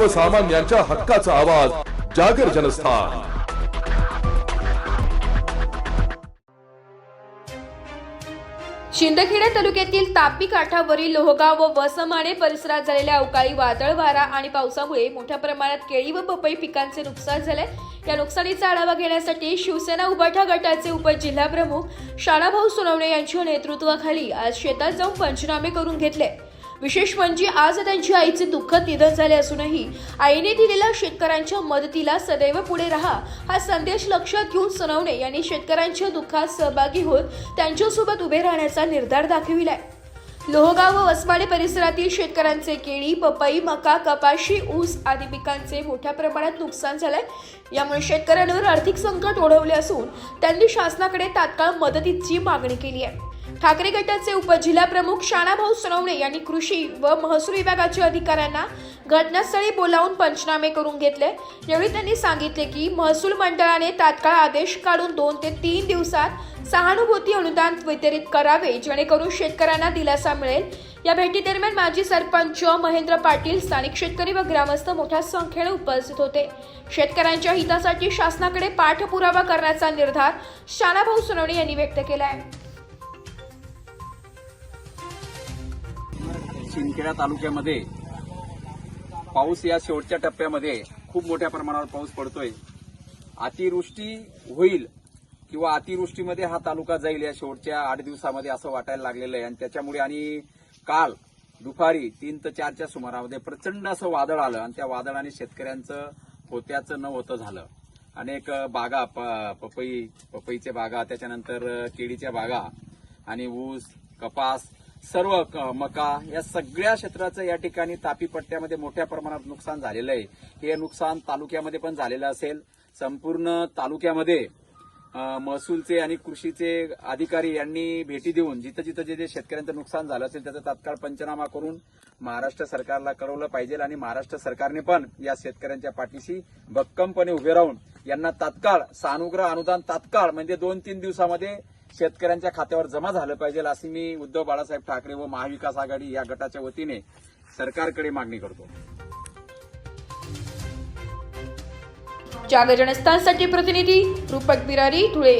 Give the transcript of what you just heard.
सर्वसामान्यांच्या हक्काचा आवाज जागर जनस्थान। शिंदखेडा तालुक्यातील तापी काठावरील लोहगाव व वसमाणे परिसरात झालेल्या अवकाळी वादळ वारा आणि पावसामुळे मोठ्या प्रमाणात केळी व पपई पिकांचे नुकसान झाले। या नुकसानीचा आढावा घेण्यासाठी शिवसेना उभाटा गटाचे उपजिल्हाप्रमुख शाणाभाऊ सोनवणे यांच्या नेतृत्वाखाली आज शेतात जाऊन पंचनामे करून घेतले। विशेष म्हणजे आज त्यांच्या आईचे दुःखद निधन झाले असूनही आईने दिलेल्या शेतकऱ्यांच्या मदतीला सदैव पुढे राहा हा संदेश लक्षात घेऊन सोनवणे यांनी शेतकऱ्यांच्या दुःखात सहभागी होत त्यांच्यासोबत उभे राहण्याचा निर्धार दाखविलाय। लोहगाव व वसमाणे परिसरातील शेतकऱ्यांचे केळी, पपई, मका, कपाशी, ऊस आदी पिकांचे मोठ्या प्रमाणात नुकसान झाले। यामुळे शेतकऱ्यांवर आर्थिक संकट ओढवले असून त्यांनी शासनाकडे तात्काळ मदतीची मागणी केली आहे। ठाकरे गटाचे उपजिल्हाप्रमुख शाणाभाऊ सोनवणे यांनी कृषी व महसूल विभागाच्या अधिकाऱ्यांना घटनास्थळी बोलावून पंचनामे करून घेतले। यावेळी त्यांनी सांगितले की महसूल मंडळाने तात्काळ आदेश काढून 2 ते 3 दिवसात सहानुभूती अनुदान वितरित करावे जेणेकरून शेतकऱ्यांना दिलासा मिळेल। या भेटीदरम्यान माजी सरपंच महेंद्र पाटील, स्थानिक शेतकरी व ग्रामस्थ मोठ्या संख्येने उपस्थित होते। शेतकऱ्यांच्या हितासाठी शासनाकडे पाठपुरावा करण्याचा निर्धार शाणाभाऊ सोनवणे यांनी व्यक्त केला आहे। शिंदखेडा तालुक्यामध्ये पाऊस या शेवटच्या टप्प्यामध्ये खूप मोठ्या प्रमाणावर पाऊस पडतोय। अतिवृष्टी होईल किंवा अतिवृष्टीमध्ये हा तालुका जाईल या शेवटच्या 8 दिवसामध्ये असं वाटायला लागलेलं आहे। आणि त्याच्यामुळे आणि काल दुपारी 3 ते 4च्या सुमारामध्ये प्रचंड असं वादळ आलं आणि त्या वादळाने शेतकऱ्यांचं होत्याचं न होतं झालं। अनेक बागा, पपईच्या बागा, त्याच्यानंतर केळीच्या बागा आणि ऊस, कपास, सर्व मका या सगळ्या क्षेत्राचं या ठिकाणी तापी पट्ट्यामध्ये मोठ्या प्रमाणात नुकसान झालेलं आहे। हे नुकसान तालुक्यामध्ये पण झालेलं असेल। संपूर्ण तालुक्यामध्ये महसूलचे आणि कृषीचे अधिकारी यांनी भेटी देऊन जिथं जिथं जे शेतकऱ्यांचं नुकसान झालं असेल त्याचा तात्काळ पंचनामा करून महाराष्ट्र सरकारला कळवलं पाहिजे आणि महाराष्ट्र सरकारने पण या शेतकऱ्यांच्या पाठीशी भक्कमपणे उभे राहून यांना तात्काळ सानुग्रह अनुदान तात्काळ म्हणजे 2-3 दिवसामध्ये शेतकऱ्यांच्या खात्यावर जमा झालं पाहिजे अशी मी उद्धव बाळासाहेब ठाकरे व महाविकास आघाडी या गटाच्या वतीने सरकारकडे मागणी करतो। जागर जनस्थानसाठी प्रतिनिधी रूपक बिरारी, धुळे।